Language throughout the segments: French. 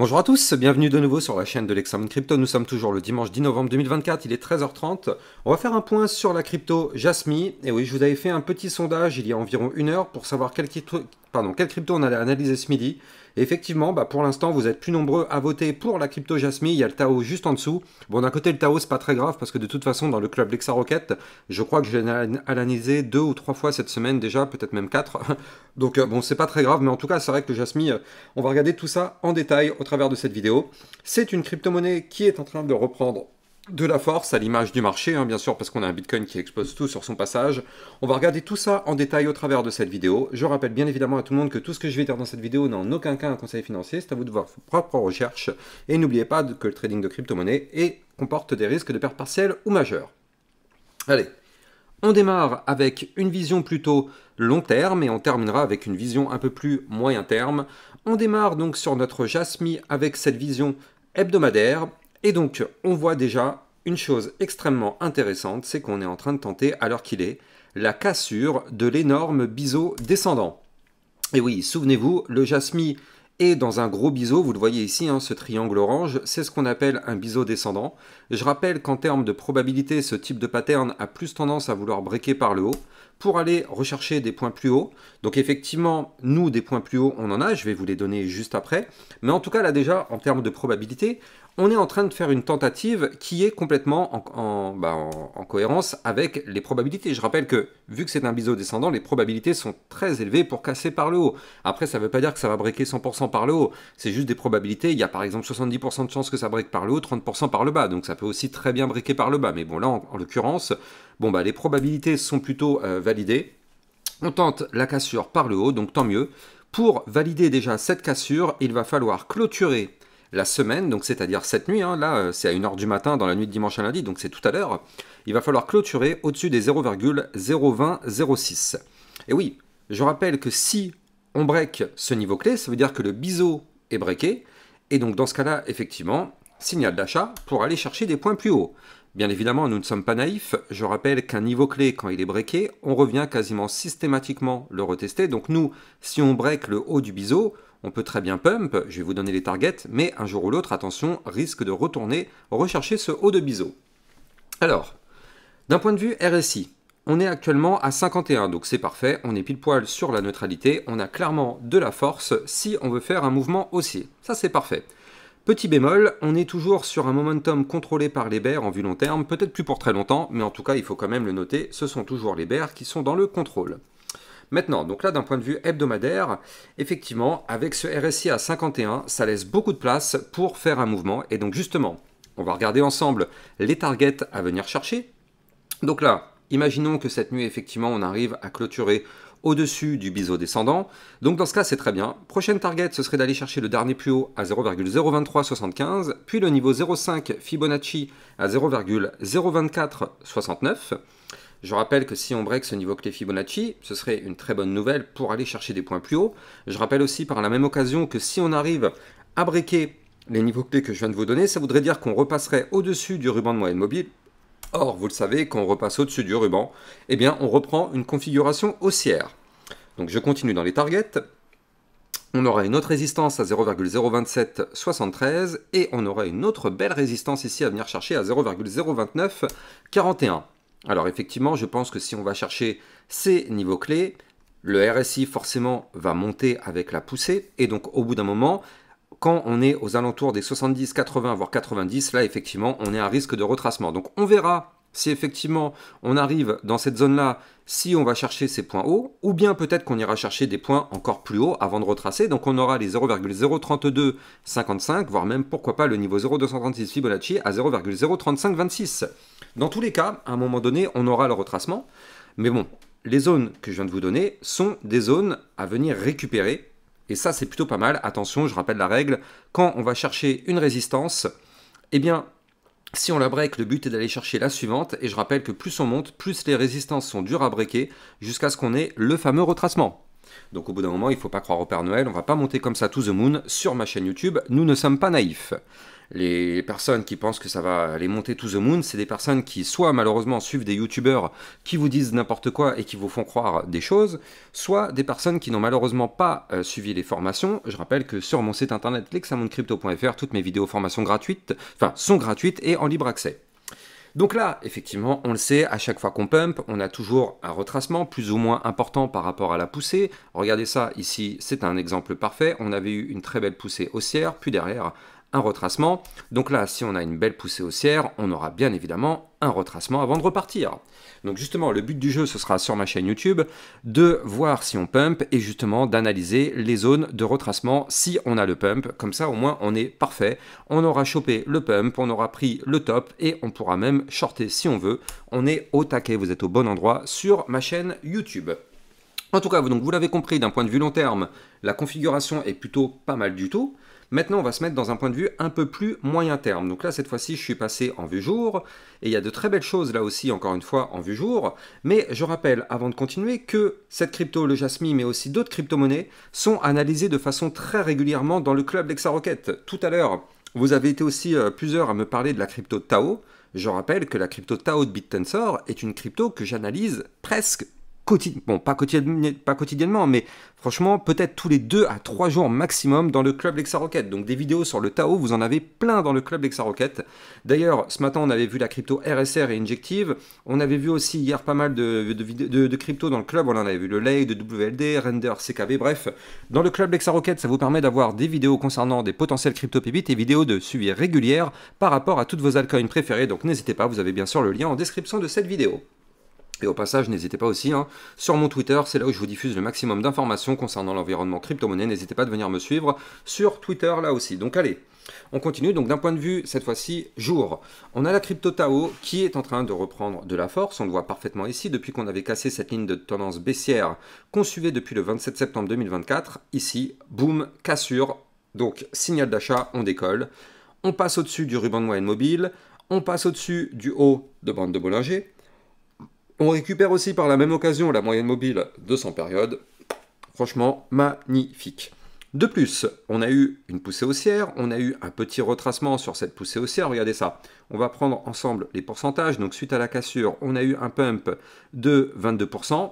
Bonjour à tous, bienvenue de nouveau sur la chaîne de l'Examen Crypto. Nous sommes toujours le dimanche 10 novembre 2024, il est 13h30. On va faire un point sur la crypto Jasmy. Et oui, je vous avais fait un petit sondage il y a environ une heure pour savoir quelle crypto on allait analyser ce midi. Et effectivement, pour l'instant, vous êtes plus nombreux à voter pour la crypto Jasmy. Il y a le Tao juste en dessous. Bon, d'un côté, le Tao, c'est pas très grave parce que de toute façon, dans le club Lexa Rocket, je crois que je l'ai analysé 2 ou 3 fois cette semaine déjà, peut-être même 4. Donc, bon, c'est pas très grave, mais en tout cas, c'est vrai que le Jasmy, on va regarder tout ça en détail au travers de cette vidéo. C'est une crypto-monnaie qui est en train de reprendre de la force à l'image du marché, bien sûr, parce qu'on a un Bitcoin qui explose tout sur son passage. On va regarder tout ça en détail au travers de cette vidéo. Je rappelle bien évidemment à tout le monde que tout ce que je vais dire dans cette vidéo n'a en aucun cas un conseil financier, c'est à vous de voir vos propres recherches. Et n'oubliez pas que le trading de crypto-monnaie comporte des risques de perte partielle ou majeure. Allez, on démarre avec une vision plutôt long terme et on terminera avec une vision un peu plus moyen terme. On démarre donc sur notre Jasmy avec cette vision hebdomadaire. Et donc, on voit déjà une chose extrêmement intéressante, c'est qu'on est en train de tenter, à l'heure qu'il est, la cassure de l'énorme biseau descendant. Et oui, souvenez-vous, le Jasmy est dans un gros biseau, vous le voyez ici, ce triangle orange, c'est ce qu'on appelle un biseau descendant. Je rappelle qu'en termes de probabilité, ce type de pattern a plus tendance à vouloir breaker par le haut pour aller rechercher des points plus hauts. Donc effectivement, nous, des points plus hauts, on en a, je vais vous les donner juste après. Mais en tout cas, là déjà, en termes de probabilité, on est en train de faire une tentative qui est complètement en cohérence avec les probabilités. Je rappelle que, vu que c'est un biseau descendant, les probabilités sont très élevées pour casser par le haut. Après, ça ne veut pas dire que ça va breaker 100% par le haut. C'est juste des probabilités. Il y a par exemple 70% de chances que ça break par le haut, 30% par le bas. Donc ça peut aussi très bien breaker par le bas. Mais bon, là, en l'occurrence, les probabilités sont plutôt validées. On tente la cassure par le haut, donc tant mieux. Pour valider déjà cette cassure, il va falloir clôturer la semaine, donc c'est-à-dire cette nuit, là c'est à 1h du matin dans la nuit de dimanche à lundi, donc c'est tout à l'heure, il va falloir clôturer au-dessus des 0,02006. Et oui, je rappelle que si on break ce niveau clé, ça veut dire que le biseau est breaké, et donc dans ce cas-là, effectivement, signal d'achat pour aller chercher des points plus hauts. Bien évidemment, nous ne sommes pas naïfs, je rappelle qu'un niveau clé, quand il est breaké, on revient quasiment systématiquement le retester, donc nous, si on break le haut du biseau, on peut très bien pump, je vais vous donner les targets, mais un jour ou l'autre, attention, risque de retourner rechercher ce haut de biseau. Alors, d'un point de vue RSI, on est actuellement à 51, donc c'est parfait, on est pile poil sur la neutralité, on a clairement de la force si on veut faire un mouvement haussier. Ça c'est parfait. Petit bémol, on est toujours sur un momentum contrôlé par les bears en vue long terme, peut-être plus pour très longtemps, mais en tout cas il faut quand même le noter, ce sont toujours les bears qui sont dans le contrôle. Maintenant, donc là d'un point de vue hebdomadaire, effectivement, avec ce RSI à 51, ça laisse beaucoup de place pour faire un mouvement. Et donc justement, on va regarder ensemble les targets à venir chercher. Donc là, imaginons que cette nuit, effectivement, on arrive à clôturer au-dessus du biseau descendant. Donc dans ce cas, c'est très bien. Prochaine target, ce serait d'aller chercher le dernier plus haut à 0,02375, puis le niveau 0,5 Fibonacci à 0,02469. Je rappelle que si on break ce niveau clé Fibonacci, ce serait une très bonne nouvelle pour aller chercher des points plus hauts. Je rappelle aussi par la même occasion que si on arrive à breaker les niveaux clés que je viens de vous donner, ça voudrait dire qu'on repasserait au-dessus du ruban de moyenne mobile. Or, vous le savez, quand on repasse au-dessus du ruban, eh bien, on reprend une configuration haussière. Donc je continue dans les targets. On aura une autre résistance à 0,02773 et on aura une autre belle résistance ici à venir chercher à 0,02941. Alors effectivement, je pense que si on va chercher ces niveaux clés, le RSI forcément va monter avec la poussée. Et donc au bout d'un moment, quand on est aux alentours des 70, 80, voire 90, là effectivement, on est à risque de retracement. Donc on verra si effectivement on arrive dans cette zone-là, si on va chercher ces points hauts, ou bien peut-être qu'on ira chercher des points encore plus hauts avant de retracer. Donc on aura les 0,03255, voire même pourquoi pas le niveau 0,236 Fibonacci à 0,03526. Dans tous les cas, à un moment donné, on aura le retracement. Mais bon, les zones que je viens de vous donner sont des zones à venir récupérer. Et ça, c'est plutôt pas mal. Attention, je rappelle la règle. Quand on va chercher une résistance, eh bien, si on la break, le but est d'aller chercher la suivante. Et je rappelle que plus on monte, plus les résistances sont dures à breaker jusqu'à ce qu'on ait le fameux retracement. Donc au bout d'un moment, il ne faut pas croire au Père Noël, on va pas monter comme ça to the moon sur ma chaîne YouTube, nous ne sommes pas naïfs. Les personnes qui pensent que ça va aller monter to the moon, c'est des personnes qui soit malheureusement suivent des youtubeurs qui vous disent n'importe quoi et qui vous font croire des choses, soit des personnes qui n'ont malheureusement pas suivi les formations. Je rappelle que sur mon site internet lexamoncrypto.fr, toutes mes vidéos formations gratuites, sont gratuites et en libre accès. Donc là, effectivement, on le sait, à chaque fois qu'on pump, on a toujours un retracement plus ou moins important par rapport à la poussée. Regardez ça, ici, c'est un exemple parfait. On avait eu une très belle poussée haussière, puis derrière, un retracement. Donc là, si on a une belle poussée haussière, on aura bien évidemment un retracement avant de repartir. Donc justement, le but du jeu, ce sera sur ma chaîne YouTube, de voir si on pump et justement d'analyser les zones de retracement si on a le pump. Comme ça, au moins, on est parfait. On aura chopé le pump, on aura pris le top et on pourra même shorter si on veut. On est au taquet, vous êtes au bon endroit sur ma chaîne YouTube. En tout cas, donc vous l'avez compris, d'un point de vue long terme, la configuration est plutôt pas mal du tout. Maintenant, on va se mettre dans un point de vue un peu plus moyen terme. Donc là, cette fois-ci, je suis passé en vue jour. Et il y a de très belles choses là aussi, encore une fois, en vue jour. Mais je rappelle, avant de continuer, que cette crypto, le Jasmy, mais aussi d'autres crypto-monnaies, sont analysées de façon très régulièrement dans le club Lexarocket. Tout à l'heure, vous avez été aussi plusieurs à me parler de la crypto Tao. Je rappelle que la crypto Tao de BitTensor est une crypto que j'analyse presque quotidiennement, bon, pas quotidiennement, mais franchement, peut-être tous les 2 à 3 jours maximum dans le club Lexarocket. Donc des vidéos sur le Tao, vous en avez plein dans le club Lexarocket. D'ailleurs, ce matin, on avait vu la crypto RSR et Injective. On avait vu aussi hier pas mal de cryptos dans le club. On en avait vu le Lei, de WLD, Render, CKB, bref. Dans le club Lexarocket, ça vous permet d'avoir des vidéos concernant des potentiels crypto-pépites et vidéos de suivi régulière par rapport à toutes vos altcoins préférées. Donc n'hésitez pas, vous avez bien sûr le lien en description de cette vidéo. Et au passage, n'hésitez pas aussi, sur mon Twitter, c'est là où je vous diffuse le maximum d'informations concernant l'environnement crypto-monnaie. N'hésitez pas de venir me suivre sur Twitter là aussi. Donc allez, on continue. Donc d'un point de vue, cette fois-ci, jour. On a la crypto Tao qui est en train de reprendre de la force. On le voit parfaitement ici, depuis qu'on avait cassé cette ligne de tendance baissière qu'on suivait depuis le 27 septembre 2024. Ici, boum, cassure. Donc signal d'achat, on décolle. On passe au-dessus du ruban de moyenne mobile. On passe au-dessus du haut de bande de Bollinger. On récupère aussi par la même occasion la moyenne mobile de 100 périodes. Franchement, magnifique. De plus, on a eu une poussée haussière, on a eu un petit retracement sur cette poussée haussière. Regardez ça. On va prendre ensemble les pourcentages. Donc suite à la cassure, on a eu un pump de 22%.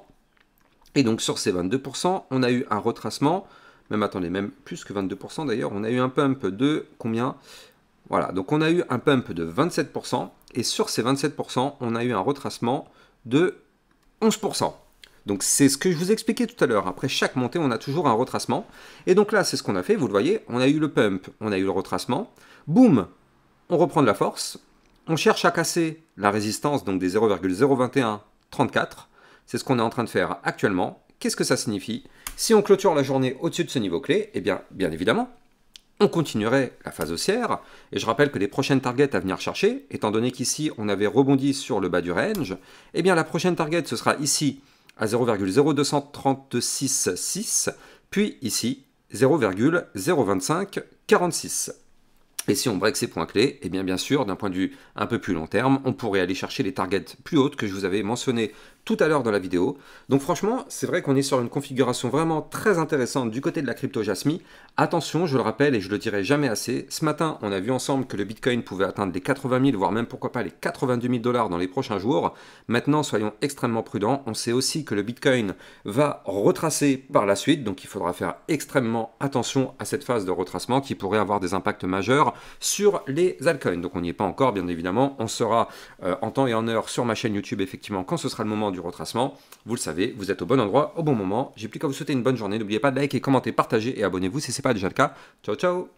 Et donc sur ces 22%, on a eu un retracement. Même attendez, même plus que 22% d'ailleurs. On a eu un pump de combien? Voilà, donc on a eu un pump de 27%. Et sur ces 27%, on a eu un retracement de 11%. Donc c'est ce que je vous expliquais tout à l'heure. Après chaque montée, on a toujours un retracement. Et donc là, c'est ce qu'on a fait. Vous le voyez, on a eu le pump, on a eu le retracement. Boum, on reprend de la force. On cherche à casser la résistance, donc des 0,02134. C'est ce qu'on est en train de faire actuellement. Qu'est-ce que ça signifie? Si on clôture la journée au-dessus de ce niveau clé, eh bien évidemment, on continuerait la phase haussière, et je rappelle que les prochaines targets à venir chercher, étant donné qu'ici on avait rebondi sur le bas du range, eh bien la prochaine target ce sera ici à 0,02366, puis ici 0,02546. Et si on break ces points clés, eh bien sûr, d'un point de vue un peu plus long terme, on pourrait aller chercher les targets plus hautes que je vous avais mentionné tout à l'heure dans la vidéo. Donc franchement, c'est vrai qu'on est sur une configuration vraiment très intéressante du côté de la crypto Jasmy. Attention, je le rappelle et je le dirai jamais assez, ce matin, on a vu ensemble que le Bitcoin pouvait atteindre les 80 000, voire même pourquoi pas les 82 000 $ dans les prochains jours. Maintenant, soyons extrêmement prudents. On sait aussi que le Bitcoin va retracer par la suite, donc il faudra faire extrêmement attention à cette phase de retracement qui pourrait avoir des impacts majeurs sur les altcoins. Donc on n'y est pas encore, bien évidemment. On sera en temps et en heure sur ma chaîne YouTube, effectivement, quand ce sera le moment du retracement. Vous le savez, vous êtes au bon endroit, au bon moment. J'ai plus qu'à vous souhaiter une bonne journée. N'oubliez pas de liker, commenter, partager et abonnez-vous si ce n'est pas déjà le cas. Ciao, ciao!